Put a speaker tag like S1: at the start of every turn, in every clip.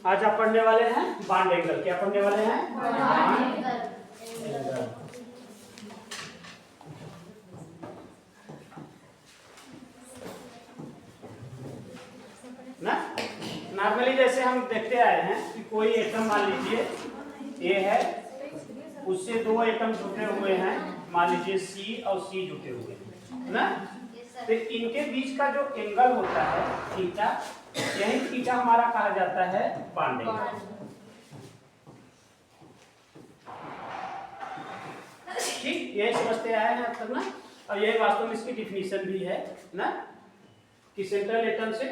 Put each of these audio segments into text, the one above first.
S1: आज आप पढ़ने वाले हैं बॉन्ड एंगल। क्या पढ़ने वाले हैं? Bond angle. ना नॉर्मली जैसे हम देखते आए हैं कि कोई एटम मान लीजिए ए है, उससे दो एटम जुटे हुए हैं, मान लीजिए सी और सी जुटे हुए हैं ना, तो इनके बीच का जो एंगल होता है थीटा, यही थीटा हमारा कहा जाता है बॉन्ड एंगल। ठीक, यही समझते आए हैं अब तक ना। और यही वास्तव में इसकी डिफिनीशन भी है ना, कि सेंट्रल एटम से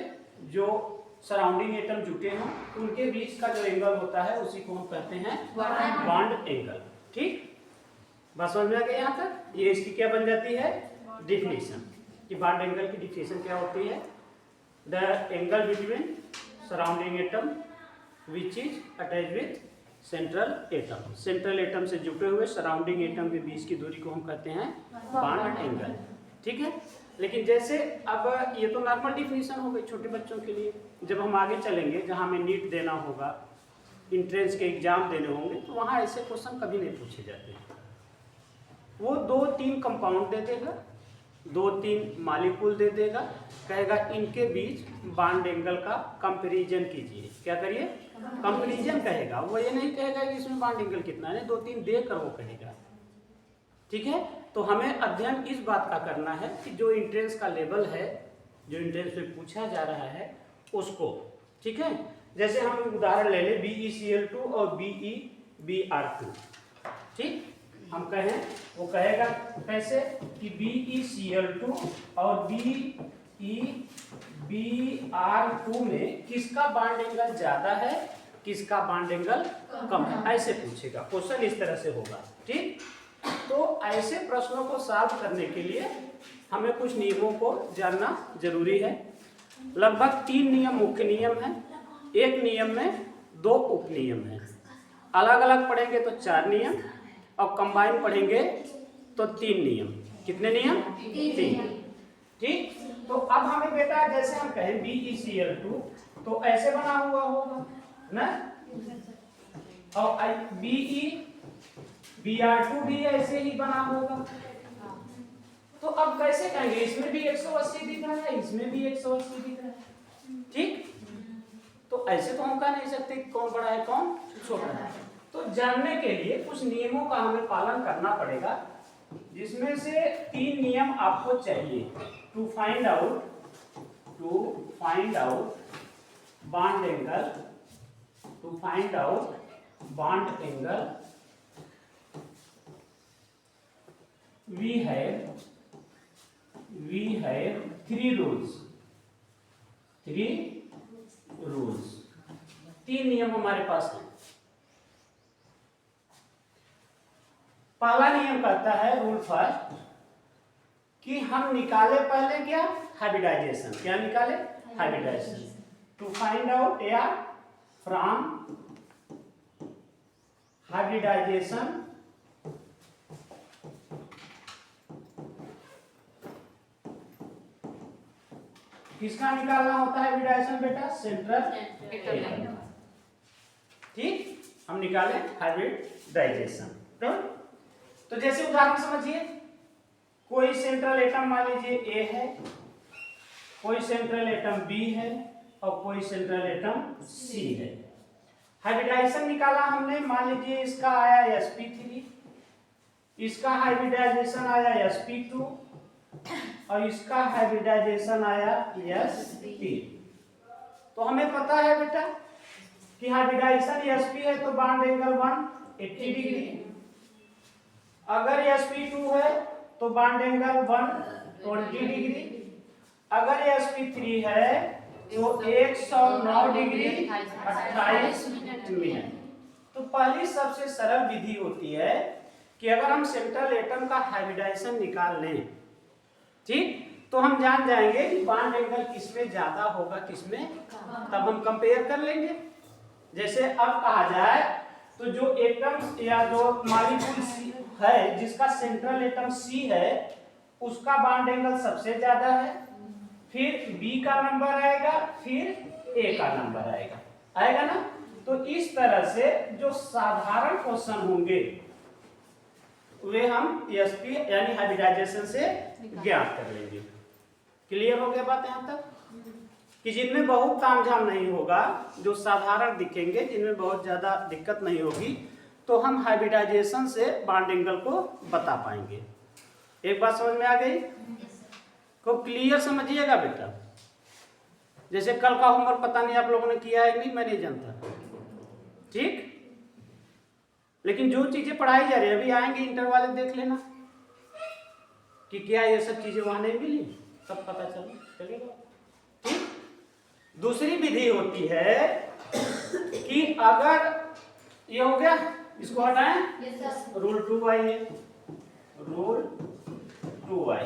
S1: जो सराउंडिंग एटम जुटे हों उनके बीच का जो एंगल होता है उसी को हम कहते हैं बॉन्ड एंगल। ठीक, बस समझ में आ गया यहाँ तक। ये इसकी क्या बन जाती है? डिफिनीशन। कि बॉन्ड एंगल की डिफिनीशन क्या होती है? The angle between surrounding atom which is attach with central atom. Central atom से जुटे हुए सराउंडिंग एटम के बीच की दूरी को हम कहते हैं बॉन्ड एंगल। ठीक है, लेकिन जैसे अब ये तो नॉर्मल डिफिनीशन हो गई छोटे बच्चों के लिए। जब हम आगे चलेंगे जहाँ हमें नीट देना होगा, इंट्रेंस के एग्जाम देने होंगे, तो वहाँ ऐसे क्वेश्चन कभी नहीं पूछे जाते हैं। वो 2-3 कंपाउंड दे देगा, 2-3 मालिक्यूल दे देगा, कहेगा इनके बीच बॉन्ड एंगल का कंपैरिजन कीजिए। क्या करिए? कंपैरिजन कहेगा। वो ये नहीं कहेगा कि इसमें बॉन्ड एंगल कितना है, 2-3 देकर वो कहेगा। ठीक है, तो हमें अध्ययन इस बात का करना है कि जो इंट्रेंस का लेवल है, जो इंट्रेंस में पूछा जा रहा है उसको। ठीक है, जैसे हम उदाहरण ले लें BeCl2 और BeBr2। ठीक, हम कहें, वो कहेगा कैसे कि BeCl2 और BeBr2 में किसका बॉन्ड एंगल ज्यादा है, किसका बॉन्ड एंगल कम है, ऐसे पूछेगा। क्वेश्चन इस तरह से होगा। ठीक, तो ऐसे प्रश्नों को सॉल्व करने के लिए हमें कुछ नियमों को जानना जरूरी है। लगभग 3 नियम मुख्य नियम हैं, एक नियम में 2 उप नियम हैं। अलग अलग पढ़ेंगे तो 4 नियम, और कंबाइन पढ़ेंगे तो 3 नियम। कितने नियम? 3। ठीक, तो अब हमें बेटा जैसे हम कहें BeCl2 तो ऐसे बना हुआ होगा ना, और BeBr2 भी ऐसे ही बना होगा। तो अब कैसे कहेंगे? इसमें भी 180 दिख रहा है, इसमें भी 180 दिख रहा है। ठीक, तो ऐसे तो हम कह नहीं सकते कौन बड़ा है कौन छोटा है। तो जानने के लिए कुछ नियमों का हमें पालन करना पड़ेगा, जिसमें से 3 नियम आपको चाहिए to find out bond angle. To find out bond angle we have 3 rules। 3 नियम हमारे पास हैं। पहला नियम कहता है, रूल फर्स्ट, कि हम निकाले पहले क्या? हाइब्रिडाइजेशन। क्या निकाले? हाइब्रिडाइजेशन। टू फाइंड आउट या फ्रॉम हाइब्रिडाइजेशन किसका निकालना होता है हाइब्रिडाइजेशन बेटा? Central atom. ठीक, हम निकाले हाइब्रिडाइजेशन। तो जैसे उदाहरण समझिए, कोई सेंट्रल एटम मान लीजिए A है, कोई सेंट्रल एटम B है, और कोई सेंट्रल एटम C है। हाइब्रिडाइजेशन निकाला हमने, मान लीजिए इसका आया sp3, इसका हाइब्रिडाइजेशन आया sp2, और इसका हाइब्रिडाइजेशन आया sp। तो हमें पता है बेटा कि हाइब्रिडाइजेशन sp है तो बॉन्ड एंगल 180 डिग्री, अगर sp2 है तो बॉन्ड एंगल 120 डिग्री, अगर sp3 है तो 109 डिग्री 28 मिनट। तो पहली सबसे सरल विधि होती है कि अगर हम सेंट्रल एटम का हाइब्रिडाइजेशन निकाल लें, ठीक, तो हम जान जाएंगे कि बॉन्ड एंगल किसमें ज्यादा होगा किसमें, तब हम कंपेयर कर लेंगे। जैसे अब कहा जाए तो जो एटम या जो मॉलिक्यूल है जिसका सेंट्रल एटम C है, उसका बॉन्ड एंगल सबसे ज्यादा है, फिर B का नंबर आएगा, फिर A का नंबर आएगा ना। तो इस तरह से जो साधारण क्वेश्चन होंगे वे हम एसपी यानी हाइब्रिडाइजेशन से ज्ञात कर लेंगे। क्लियर हो गया बात यहाँ तक? कि जिनमें बहुत तामझाम नहीं होगा, जो साधारण दिखेंगे, जिनमें बहुत ज्यादा दिक्कत नहीं होगी, तो हम हाइब्रिडाइजेशन से बॉन्ड एंगल को बता पाएंगे। एक बात समझ में आ गई? को क्लियर समझिएगा बेटा। जैसे कल का होमवर्क पता नहीं आप लोगों ने किया है नहीं, मैं नहीं जानता, ठीक? लेकिन जो चीजें पढ़ाई जा रही है, अभी आएंगे इंटर वाले, देख लेना कि क्या ये सब चीजें वहां नहीं मिली, तब पता चलेगा, ठीक? दूसरी विधि होती है कि अगर ये हो गया, इसको हटाएं, रूल 2y है, रूल 2y।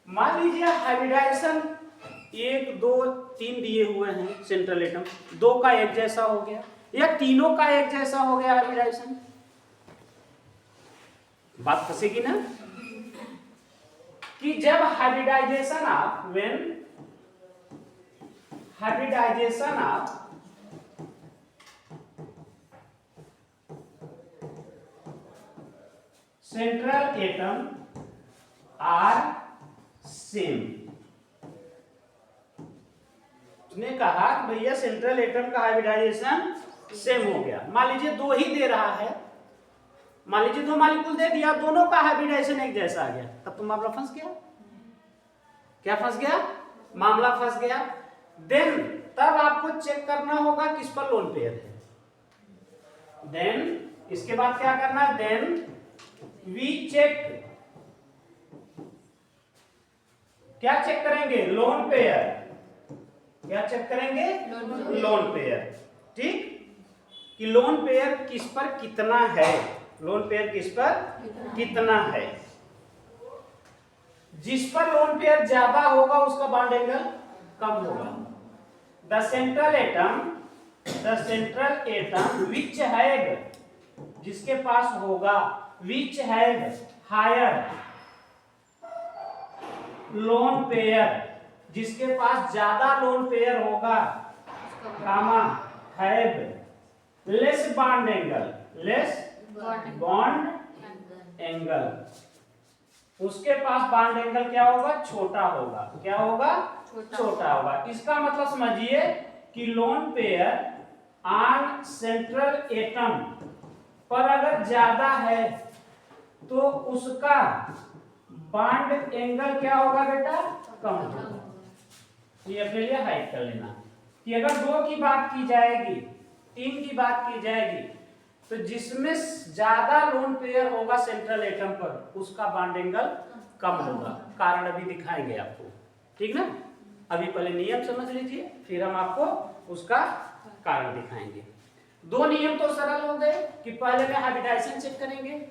S1: मान लीजिए हाइब्रिडाइजेशन 1 2 3 दिए हुए हैं सेंट्रल एटम, 2 का एक जैसा हो गया या तीनों का एक जैसा हो गया हाइब्रिडाइजेशन, बात फंसेगी ना? कि जब hybridisation of when hybridisation of central atom are same. उसने कहा कि भैया सेंट्रल एटम का हाइब्रिडाइजेशन सेम हो गया। मान लीजिए 2 ही दे रहा है, मान लीजिए 2 मॉलिक्यूल दे दिया, दोनों का हाइब्रिडाइजेशन एक जैसा आ गया, तब तो मामला फंस गया। क्या फंस गया? मामला फंस गया। देन तब आपको चेक करना होगा किस पर लोन पेयर है। देन इसके बाद क्या करना है? देन वी चेक, क्या चेक करेंगे? Lone pair. क्या चेक करेंगे? लोन पेयर, ठीक? कि लोन पेयर किस पर कितना है, लोन पेयर किस पर कितना है। जिस पर लोन पेयर ज्यादा होगा उसका बॉन्ड एंगल कम होगा। The central atom which have, जिसके पास होगा, which have higher lone pair, जिसके पास ज्यादा लोन पेयर होगा, comma have less bond angle, less bond angle, उसके पास बॉन्ड एंगल क्या होगा? छोटा होगा। क्या होगा? छोटा होगा। इसका मतलब समझिए कि lone pair on central atom पर अगर ज्यादा है तो उसका बॉन्ड एंगल क्या होगा बेटा? कम होगा। ये अपने लिए हाइड कर लेना कि अगर 2 की बात की जाएगी, 3 की बात की जाएगी, तो जिसमें ज्यादा लोन पेयर होगा सेंट्रल एटम पर उसका बॉन्ड एंगल कम होगा। कारण अभी दिखाएंगे आपको, ठीक ना? अभी पहले नियम समझ लीजिए, फिर हम आपको उसका कारण दिखाएंगे। 2 नियम तो सरल हो गए कि पहले में हाइब्रिडाइजेशन चेक करेंगे,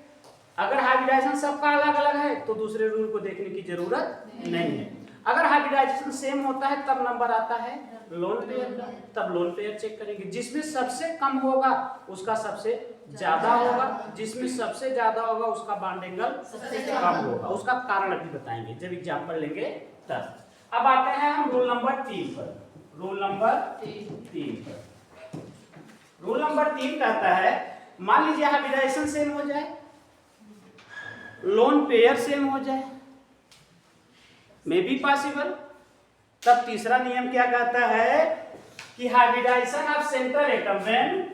S1: अगर हाइब्रिडाइजेशन सबका अलग अलग है तो दूसरे रूल को देखने की जरूरत नहीं है। अगर हाइब्रिडाइजेशन सेम होता है तब नंबर आता है लोन पेयर का, तब लोन पेयर चेक करेंगे। जिसमें सबसे कम होगा उसका सबसे ज्यादा होगा, जिसमें सबसे ज्यादा होगा उसका बॉन्ड एंगल कम होगा। उसका कारण अभी बताएंगे जब एग्जांपल लेंगे तब। अब आते हैं हम रूल नंबर 3 पर। रूल नंबर 3 पर, रूल नंबर 3 कहता है, मान लीजिए हाइब्रिडाइजेशन सेम हो जाए, लोन पेयर सेम हो जाए, मे बी पॉसिबल, तब तीसरा नियम क्या कहता है कि hybridisation of central atom, when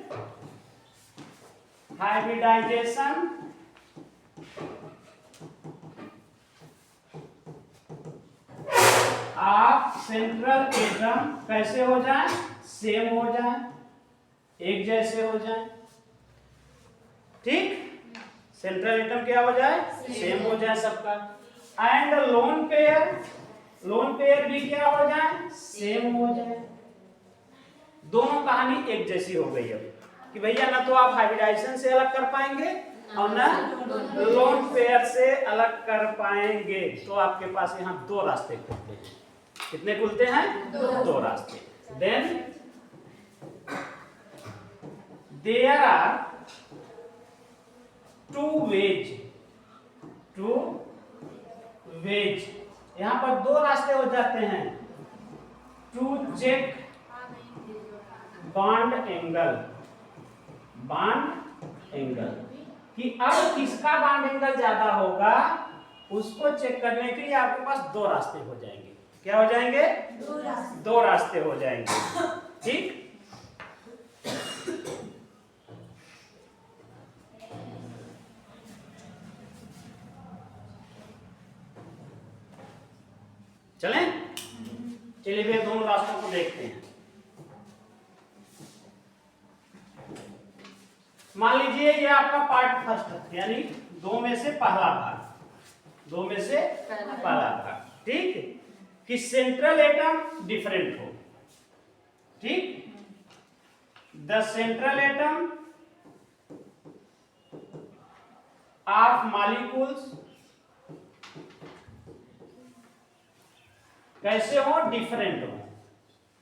S1: hybridisation of central atom कैसे हो जाए? सेम हो जाए, एक जैसे हो जाए, ठीक? सेंट्रल एटम क्या हो जाए? सेम हो जाए सबका। एंड लोन पेयर भी क्या हो जाए? सेम हो जाए। दोनों कहानी एक जैसी हो गई अब कि भैया ना तो आप हाइब्रिडाइजेशन से अलग कर पाएंगे और ना लोन पेयर से अलग कर पाएंगे। तो आपके पास यहाँ 2 रास्ते खुलते हैं। कितने खुलते हैं? 2 रास्ते। देन देयर आर 2 वेज, यहां पर 2 रास्ते हो जाते हैं टू चेक बॉन्ड एंगल कि अब किसका बॉन्ड एंगल ज्यादा होगा, उसको चेक करने के लिए आपके पास दो रास्ते हो जाएंगे। क्या हो जाएंगे? दो रास्ते हो जाएंगे। ठीक, चलें? चलिए भैया दोनों रास्तों को देखते हैं। मान लीजिए ये आपका पार्ट फर्स्ट है, यानी दो में से पहला भाग, ठीक, कि सेंट्रल एटम डिफरेंट हो। ठीक, the central atom of molecules कैसे हो? डिफरेंट हो।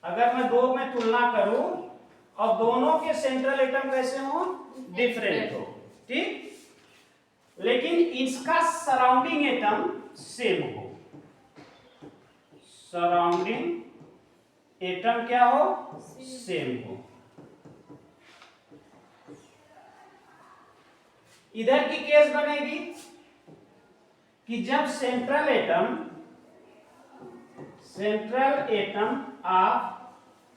S1: अगर मैं दो में तुलना करूं और दोनों के सेंट्रल एटम कैसे हो? डिफरेंट हो। ठीक, लेकिन इसका सराउंडिंग एटम सेम हो। सराउंडिंग एटम क्या हो? सेम हो। इधर की केस बनेगी कि जब सेंट्रल एटम ऑफ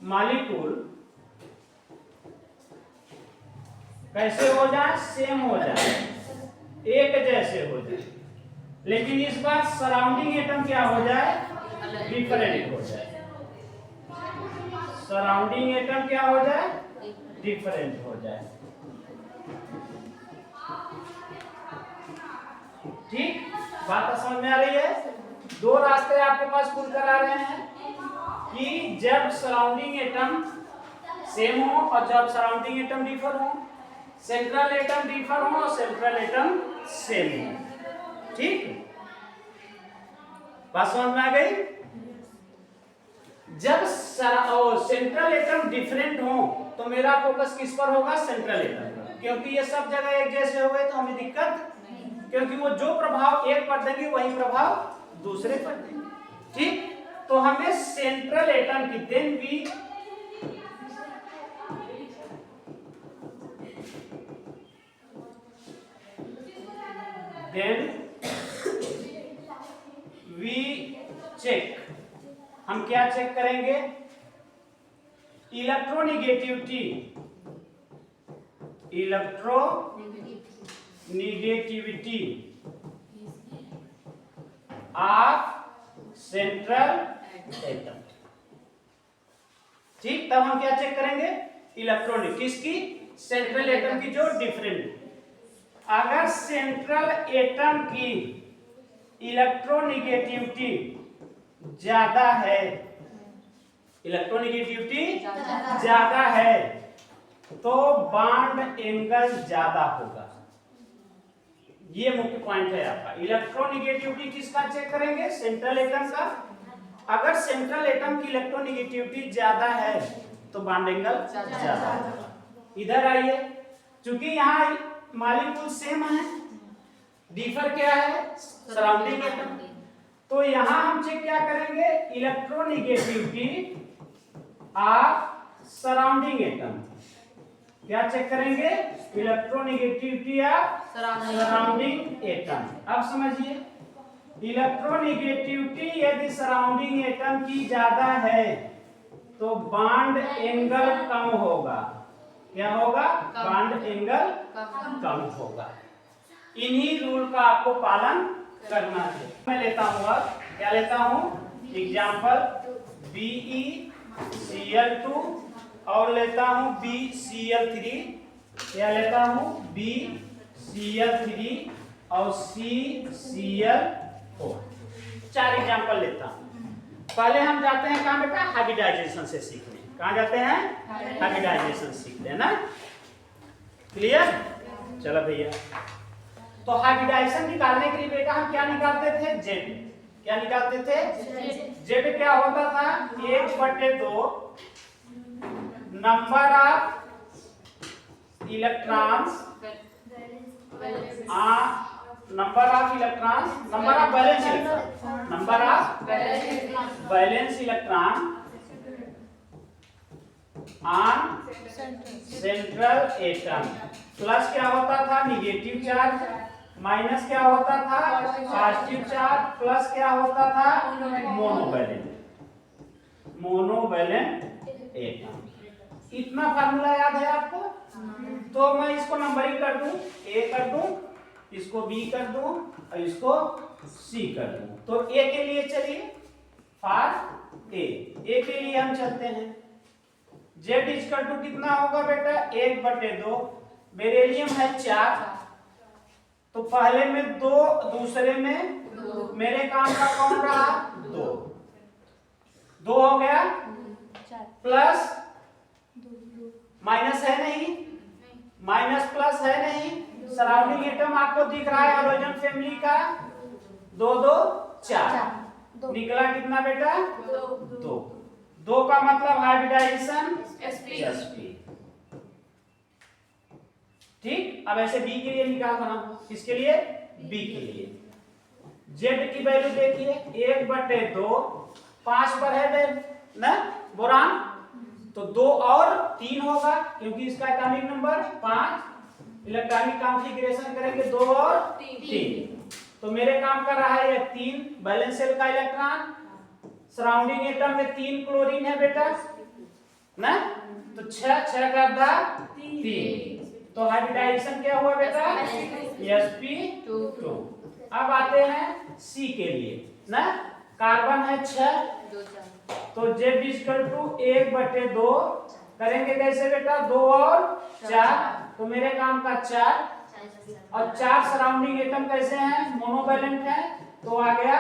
S1: मॉलिक्यूल कैसे हो जाए? सेम हो जाए, एक जैसे हो जाए, लेकिन इस बार सराउंडिंग एटम क्या हो जाए? डिफरेंट हो जाए। सराउंडिंग एटम क्या हो जाए? डिफरेंट हो जाए। ठीक, बात समझ में आ रही है? दो रास्ते आपके पास खुल कर आ रहे हैं कि जब सराउंडिंग एटम सेम हो और जब सराउंडिंग एटम डिफर हो, सेंट्रल एटम डिफर हो और सेंट्रल एटम सेम हो। ठीक, बात समझ में आ गई? जब सेंट्रल एटम डिफरेंट हो तो मेरा फोकस किस पर होगा? सेंट्रल एटम पर, क्योंकि ये सब जगह एक जैसे हो गए तो हमें दिक्कत, क्योंकि वो जो प्रभाव एक पर देंगे वही प्रभाव दूसरे पर देंगे। ठीक, तो हमें सेंट्रल एटम की देन वी चेक, हम क्या चेक करेंगे? Electronegativity of central atom. ठीक, तब हम क्या चेक करेंगे? इलेक्ट्रॉनिक किसकी? सेंट्रल एटम की जो डिफरेंट। अगर सेंट्रल एटम की इलेक्ट्रोनिगेटिविटी ज्यादा है, इलेक्ट्रोनिगेटिविटी ज्यादा है तो बॉन्ड एंगल ज्यादा होगा। ये मुख्य पॉइंट है आपका। इलेक्ट्रोनिगेटिविटी किसका चेक करेंगे? सेंट्रल एटम का। अगर सेंट्रल एटम की इलेक्ट्रोनिगेटिविटी ज्यादा है तो बॉन्ड एंगल ज्यादा होगा। इधर आइए, चूंकि यहाँ मॉलिक्यूल सेम है, डिफर क्या है? Surrounding atom. तो यहां हम चेक क्या करेंगे? Electronegativity of surrounding atom. क्या चेक करेंगे? Electronegativity of surrounding atom. अब समझिए, इलेक्ट्रोनिगेटिविटी यदि सराउंडिंग एटम की ज्यादा है तो बॉन्ड एंगल कम होगा। क्या होगा? बॉन्ड एंगल कम होगा। इन्हीं रूल का आपको पालन करना है। मैं लेता हूं, अब क्या लेता हूं? एग्जाम्पल BeCl2 और लेता हूं BCl3। क्या लेता हूं? BCl3 और CCl4। 4 एग्जाम्पल लेता हूं। पहले हम जाते हैं कहां बेटा? हाइब्रिडाइजेशन से सीखने। कहां जाते हैं? हाइब्रिडाइजेशन सीखते हैं ना। क्लियर? चलो भैया, तो हाइब्रिडाइजेशन निकालने के लिए बेटा हम क्या निकालते थे? जेड। क्या निकालते थे? जेड क्या होता था? 1/2 number of electrons, number of balance electron, number of balance electron on central atom. Plus क्या होता था, निगेटिव चार्ज, माइनस क्या होता था, पॉजिटिव चार्ज, प्लस क्या होता था, मोनोवैलेंट एटम। इतना फार्मूला याद है आपको? तो मैं इसको नंबरिंग कर दूं, ए कर दूं, इसको बी कर दूं और इसको सी कर दूं। तो ए के लिए चलिए, फॉर ए के लिए हम चलते हैं। जेड इक्वल टू कितना होगा बेटा, 1/2। बेरिलियम है 4, तो पहले में 2, दूसरे में 2। मेरे काम का कौन रहा, 2 हो गया, प्लस माइनस है नहीं, माइनस प्लस है नहीं, सराउंडिंग एटम आपको दिख रहा है हैलोजन फैमिली का, 2 2 4, निकला कितना बेटा, 2 का मतलब हाइब्रिडाइजेशन sp। ठीक, अब ऐसे बी के लिए निकाल बना, किसके लिए, बी के लिए। जेड की वैल्यू देखिए, 1/2, 5 पर है ना बोरान, तो 2 और 3 होगा क्योंकि इसका एटॉमिक नंबर 5। इलेक्ट्रॉनिक कॉन्फ़िगरेशन करेंगे 2 और 3, तो मेरे काम कर रहा है ये 3 वैलेंस शेल का इलेक्ट्रॉन। सराउंडिंग एटम में 3 क्लोरीन है बेटा ना, तो 6 का 3, तो हाइब्रिडाइजेशन क्या हुआ बेटा, sp2। अब आते हैं सी के लिए ना, कार्बन है 6, तो Z इक्वल टू 1/2 करेंगे कैसे बेटा, 2 और 4, तो मेरे काम का 4, और 4 सराउंडिंग एटम कैसे हैं, मोनोवैलेंट है, तो आ गया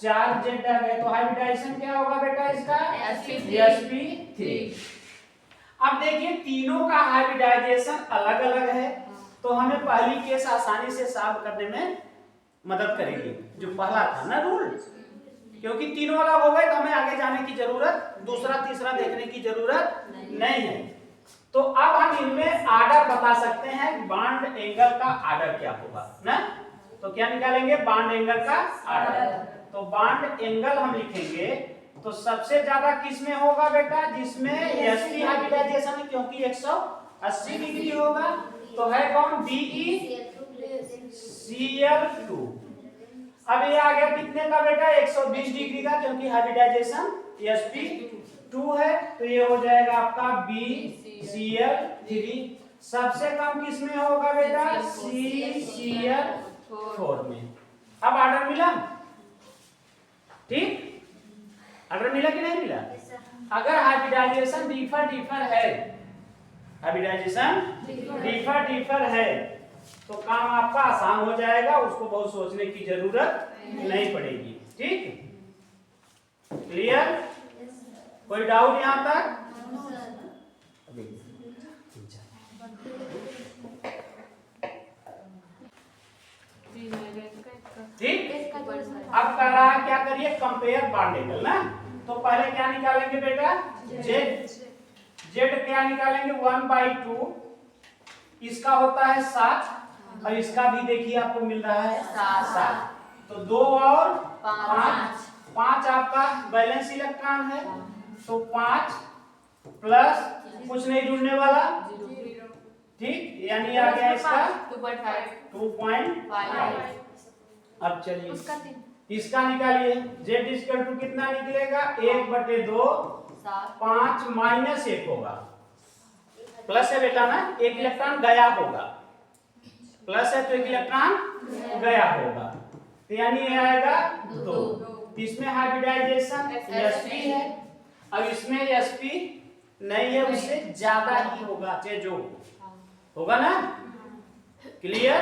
S1: 4Z आ गया। तो हाइब्रिडाइजेशन क्या होगा बेटा इसका, sp3। अब देखिए तीनों का हाइब्रिडाइजेशन अलग अलग है, तो हमें पहली केस आसानी से सॉल्व करने में मदद करेगी, जो पहला था ना रूल, क्योंकि तीनों अलग हो गए तो हमें आगे जाने की जरूरत, दूसरा तीसरा देखने की जरूरत नहीं है। तो अब हम इनमें आर्डर बता सकते हैं, बॉन्ड एंगल का आर्डर क्या होगा ना, तो क्या निकालेंगे, बॉन्ड एंगल का आर्डर। तो बॉन्ड एंगल हम लिखेंगे, तो सबसे ज्यादा किस में होगा बेटा, जिसमें sp हाइब्रिडाइजेशन है, क्योंकि 180 डिग्री होगा, तो है कौन, BeCl2। अब ये आ गया कितने का बेटा, 120 डिग्री का, क्योंकि हाइब्रिडाइजेशन sp2 है, तो ये हो जाएगा आपका BeCl3। सबसे कम किस में होगा बेटा, CCl4 में। अब ऑर्डर मिला, ठीक, ऑर्डर मिला कि नहीं मिला। अगर हाइब्रिडाइजेशन डिफर है, हाइब्रिडाइजेशन डिफर है, तो काम आपका आसान हो जाएगा, उसको बहुत सोचने की जरूरत नहीं पड़ेगी। ठीक, क्लियर, कोई डाउट यहां तक, ठीक। अब कर रहा है, क्या करिए, कंपेयर बॉन्ड एंगल ना, तो पहले क्या निकालेंगे बेटा, जेड क्या निकालेंगे, 1/2, इसका होता है 7, और इसका भी देखिए आपको मिल रहा है 7, तो 2 और 5 आपका बैलेंस इलेक्ट्रॉन है, तो 5 प्लस कुछ नहीं जुड़ने वाला, ठीक, यानी आ गया इसका 2.5। अब चलिए इसका निकालिए, जेड इक्वल टू कितना निकलेगा, 1/2, 5 माइनस 1 होगा, प्लस है बेटा ना, एक इलेक्ट्रॉन गया होगा, प्लस है तो एक इलेक्ट्रॉन गया होगा, तो यानी ये आएगा 2। इसमें हाइब्रिडाइजेशन sp है, अब इसमें sp नहीं है, उससे ज्यादा ही होगा, जो होगा ना, क्लियर।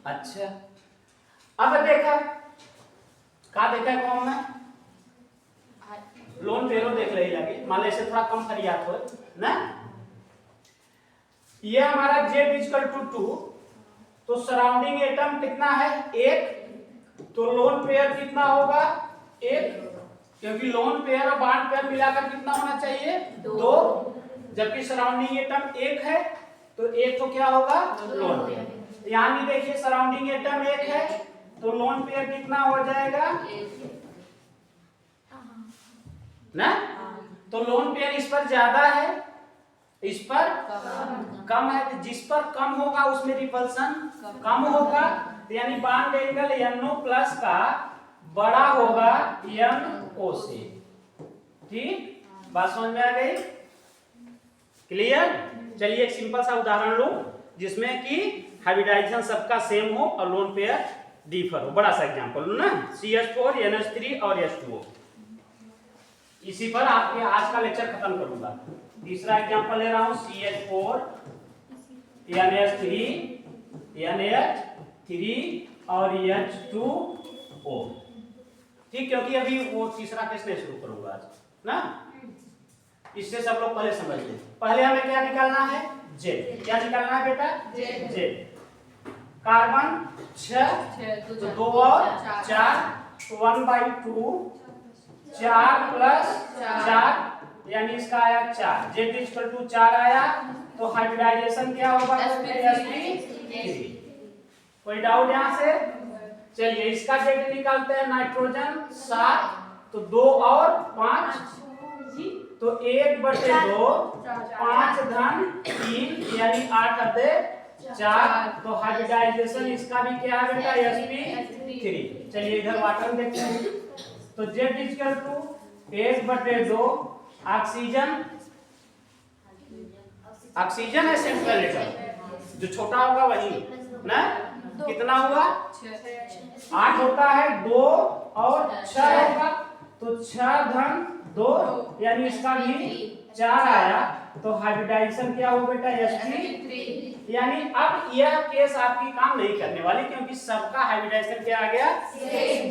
S1: अच्छा, अब देखा कौन में लोन पेरो देख रही लगे, मान लो इसे थोड़ा कम फरियाद हो ना, ये हमारा जेड इक्वल टू 2, तो सराउंडिंग एटम कितना है, 1, तो लोन पेयर कितना होगा, 1, क्योंकि लोन पेयर और बॉन्ड पेयर मिलाकर कितना होना चाहिए, 2, जबकि सराउंडिंग एटम 1 है, तो 1 तो क्या होगा, लोन पेयर। यहाँ भी देखिए सराउंडिंग एटम 1 है, तो लोन पेयर कितना हो जाएगा ना, तो लोन पेयर इस पर ज्यादा है, इस पर कम है, तो जिस पर कम होगा उसमें रिपल्सन कम होगा, तो यानी बॉन्ड एंगल NO प्लस का बड़ा होगा NO से। ठीक, बात समझ में आ गई? क्लियर? चलिए एक सिंपल सा उदाहरण लो जिसमें कि हाइब्रिडाइजेशन सबका सेम हो और लोन पेयर डिफर हो। बड़ा सा एग्जांपल लो ना, CH4 NH3 और H2O। इसी पर आपके आज का लेक्चर खत्म करूंगा। तीसरा एग्जांपल ले रहा हूं, CH4 NH3 और H2O। ठीक, क्योंकि अभी वो तीसरा केस नहीं शुरू करूंगा आज ना, इससे सब लोग पहले समझ लें। पहले हमें क्या निकालना है? Z। क्या निकालना है बेटा? Z। कार्बन 6 तो 2 और 4 1/2 4 प्लस 4 यानी इसका आया 4। Z 4 आया तो हाइब्रिडाइजेशन क्या होगा? sp3। कोई डाउट यहाँ से? चलिए इसका Z निकालते हैं। नाइट्रोजन 7 तो 2 और 5 तो 1/2 5 धन 3 यानी 8/4 तो हाइब्रिडाइजेशन इसका भी क्या है बेटा? sp3। चलिए इधर वाटर देखते हैं। तो Z 1/2 ऑक्सीजन, ऑक्सीजन है सेंट्रल एटम, जो छोटा होगा वही ना। कितना हुआ? 8 होता है, 2 और 6 होगा तो 6 धन 2 यानी इसका भी 4 आया तो हाइब्रिडाइजेशन क्या हो बेटा? sp3। यानी अब यह केस आपकी काम नहीं करने वाली क्योंकि सबका हाइब्रिडाइजेशन क्या आ गया?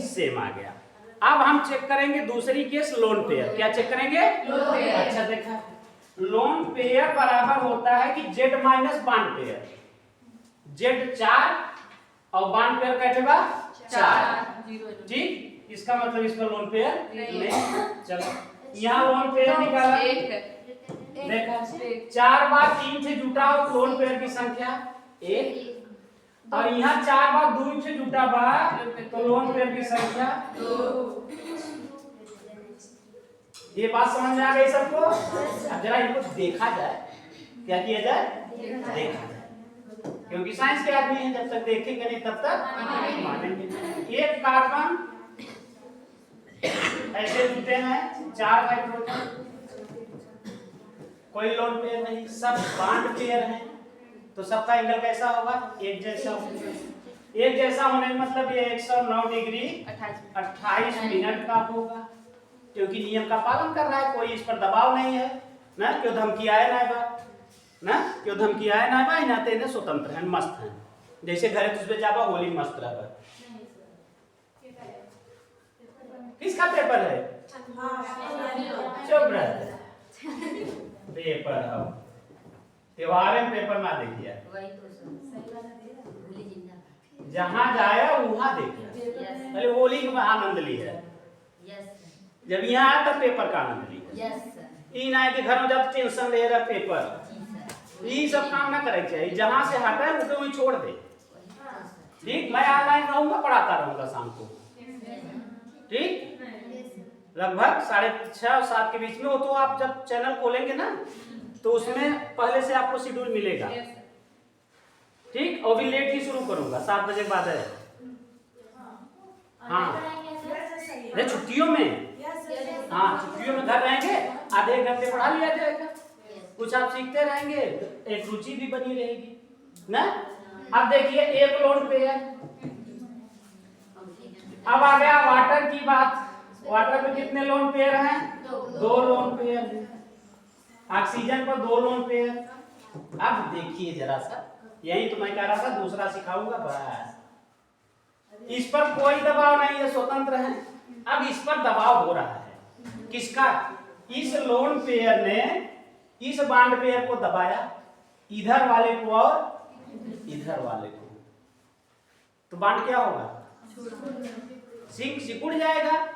S1: सेम आ गया। अब हम चेक करेंगे दूसरी केस, लोन पेयर। क्या चेक करेंगे? Lone pair. अच्छा देखा, लोन पेयर बराबर होता है कि Z minus bond pair. Z 4 और बॉन्ड पेयर कैसे 4। ठीक, इसका मतलब इसका लोन पेयर नहीं। चलो यहाँ लोन पेयर निकाला, देखा 4 बार 3 से जुटा हो लोन पेयर की संख्या 1 और यहाँ 4 बार 2 से जुटा बा तो लोन पेयर की संख्या 2। ये बात समझ में आ गई सबको? अब जरा इनको देखा जाए, क्या किया जाए? देखा जाए, क्योंकि साइंस के आदमी हैं, जब तक देखेंगे नहीं तब तक मानेंगे। एक कार्बन ऐसे जुटे हैं, 4 हाइड्रोजन, कोई लोन पेयर नहीं, सब बॉन्ड पेयर हैं तो सबका एंगल कैसा होगा? एक जैसा होगा। एक जैसा होने का मतलब ये 109 डिग्री 28 मिनट का होगा क्योंकि नियम का पालन कर रहा है, कोई इस पर दबाव नहीं है ना, क्यों धमकी आए ना बा ना, क्यों धमकी आए ना बा, नाते ने स्वतंत्र हैं, मस्त हैं। जैसे घरे तुझे जाबा होली मस्त रहा। किसका पेपर है? चुप रह, पेपर हो त्योहार में पेपर ना देखिए, जहाँ जाया वहाँ देखिए। पहले होली में आनंद लिया, जब यहाँ आया तब पेपर का आनंद लिया। ई ना कि घर में जब टेंशन ले रहा पेपर, ये सब काम ना करे चाहिए। जहाँ से हटा है उसे वही छोड़ दे। ठीक, मैं ऑनलाइन रहूंगा, पढ़ाता रहूंगा शाम को। ठीक, लगभग 6:30 और 7 के बीच में। वो तो आप जब चैनल खोलेंगे ना तो उसमें पहले से आपको शेड्यूल मिलेगा। ठीक, और भी लेट ही शुरू करूंगा, 7 बजे के बाद है। हाँ छुट्टियों में, हाँ छुट्टियों में घर रहेंगे, आधे एक घंटे पढ़ा लिया जाएगा, कुछ आप सीखते रहेंगे, एक रुचि भी बनी रहेगी ना। अब देखिए एक लोन पेयर। अब आ गया वाटर की बात। वाटर में कितने लोन पेयर हैं? 2 लोन पेयर। ऑक्सीजन पर 2 लोन पेयर। अब देखिए जरा सा, यही तो मैं कह रहा था, दूसरा सिखाऊंगा बस। इस पर कोई दबाव नहीं है, स्वतंत्र है। अब इस पर दबाव हो रहा है, किसका? इस लोन पेयर ने इस बॉन्ड पेयर को दबाया, इधर वाले को और इधर वाले को, तो बॉन्ड क्या होगा? सिकुड़ जाएगा।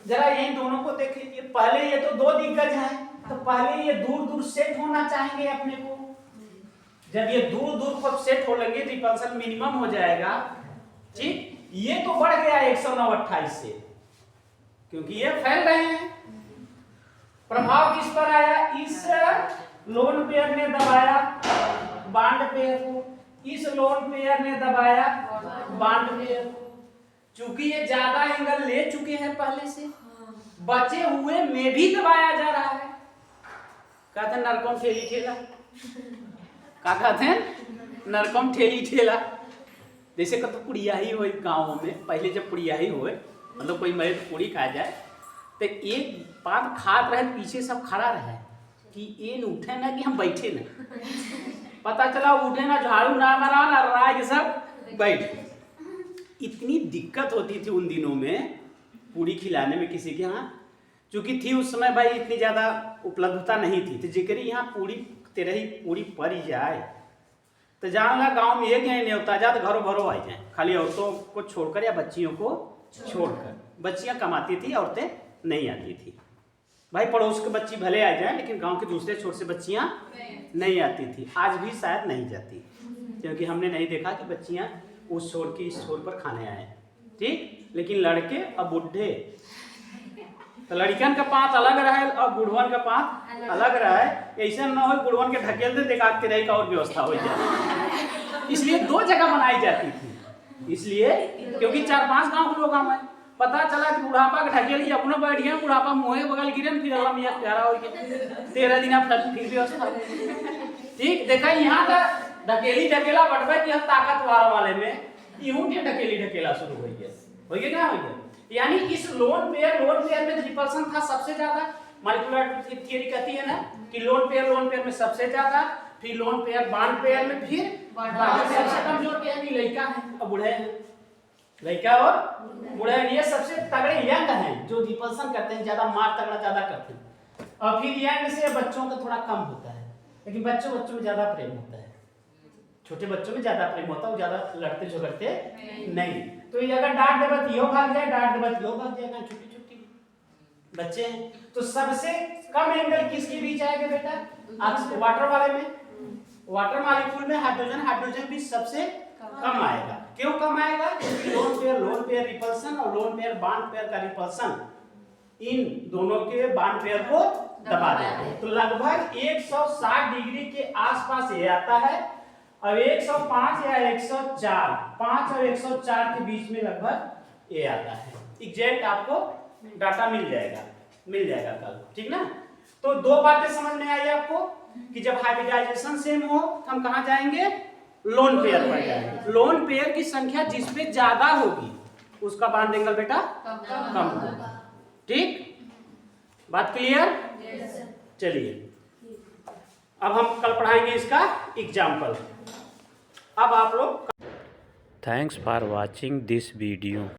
S1: जरा ये दोनों को देख लीजिए। पहले ये तो 2 दिग्गज हैं, तो पहले ये दूर दूर सेट होना चाहेंगे अपने को। जब ये दूर दूर पर सेट हो लेंगे, रिपल्सन मिनिमम हो जाएगा। ठीक, ये तो बढ़ गया 109-28 से, क्योंकि ये फैल रहे हैं। प्रभाव किस पर आया? इस लोन पेयर ने दबाया बॉन्ड पेयर को, इस लोन पेयर ने दबाया बॉन्ड पेयर को। चूंकि ये ज्यादा एंगल ले चुके हैं पहले से, बचे हुए में भी दबाया जा रहा है। कहते हैं नरकम ठेली ठेला, क्या कहते हैं नरकम ठेली ठेला। जैसे कतो पुड़िया ही हो गाँव में, पहले जब पुड़िया ही हो मतलब कोई मरे तो पूड़ी खा जाए तो एक बात खात रहे पीछे सब खड़ा रहे कि ये उठे ना कि हम बैठे ना। पता चला उठे ना, झाड़ू ना मारा ना, राय के सब बैठ। इतनी दिक्कत होती थी उन दिनों में पूड़ी खिलाने में किसी के यहाँ, चूँकि थी उस समय भाई इतनी ज़्यादा उपलब्धता नहीं थी। तो जेकरी यहाँ पूड़ी तेरे ही पूड़ी पड़ जाए तो जान ला गाँव में एक नहीं होता जा तो घरों भरों आ जाए, खाली औरतों को छोड़कर या बच्चियों को छोड़कर। बच्चियाँ कमाती थी, औरतें नहीं आती थी। भाई पड़ोस के बच्ची भले आ जाए लेकिन गांव के दूसरे छोर से बच्चियां नहीं आती थी। आज भी शायद नहीं जाती, क्योंकि हमने नहीं देखा कि बच्चियां उस छोर की इस छोर पर खाने आए। ठीक, लेकिन लड़के और बुढ़े, तो लड़कियन का पाँच अलग रहे और बुढ़वन का पाँच अलग रहे। ऐसा न हो बुढ़वन के ढकेल दे दिखाते रहे का और व्यवस्था हो जाए। इसलिए दो जगह बनाई जाती थी, इसलिए क्योंकि 4-5 गाँव के लोग आए। पता चला कि बुढ़ापा के ढकेली अपना बैठ गया, बुढ़ापा मुँहे बगल गिरन, फिर अल्लाह मियाँ प्यारा हो गया 13 दिन फिर व्यवस्था। ठीक, देखा यहाँ का ढकेली ढकेला बटवे की ताकतवर वाले में यूं के ढकेली ढकेला शुरू हो गया क्या हो गया। यानी इस लोन पेयर में रिपल्सन था सबसे ज्यादा। मॉलिक्यूलर थियरी कहती है ना कि लोन पेयर में सबसे ज्यादा, फिर लोन पेयर बॉन्ड पेयर में, फिर सबसे कमजोर क्या है, लड़का है और बूढ़े हैं। लड़का और बूढ़े ये सबसे तगड़े यंग हैं जो रिपल्सन करते हैं, ज्यादा मार तगड़ा ज्यादा करते हैं। और फिर यंग से बच्चों का थोड़ा कम होता है, लेकिन बच्चों में ज्यादा प्रेम होता है। छोटे बच्चों में ज्यादा प्रेम होता है, वो ज्यादा लड़ते झगड़ते नहीं। तो ये अगर डांट देबा तो यो भाग जाए, डांट देबा तो यो भाग जाएगा। छोटी बच्चे हैं तो सबसे कम एंगल किसके बीच आएगा बेटा? वाटर वाले में, वाटर मॉलिक्यूल में हाइड्रोजन भी सबसे कम आएगा। क्यों कम आएगा? क्योंकि लोन पेयर रिपल्सन और लोन पेयर बॉन्ड पेयर का रिपल्सन इन दोनों के बॉन्ड पेयर को दबा देते हैं। तो लगभग 160 डिग्री के आसपास ये आता है और 105 या 104, 5 और 104 के बीच में लगभग ये आता है। एग्जैक्ट आपको डाटा मिल जाएगा कल, ठीक ना। तो दो बातें समझ में आई आपको कि जब हाइब्रिडाइजेशन सेम हो तो हम कहाँ जाएंगे? लोन पेयर पर जाएंगे। लोन पेयर की संख्या जिसपे ज्यादा होगी उसका बॉन्ड एंगल बेटा कम होगा। ठीक, बात क्लियर? चलिए अब हम कल पढ़ाएंगे इसका एग्जाम्पल। अब आप लोग, thanks for watching this video.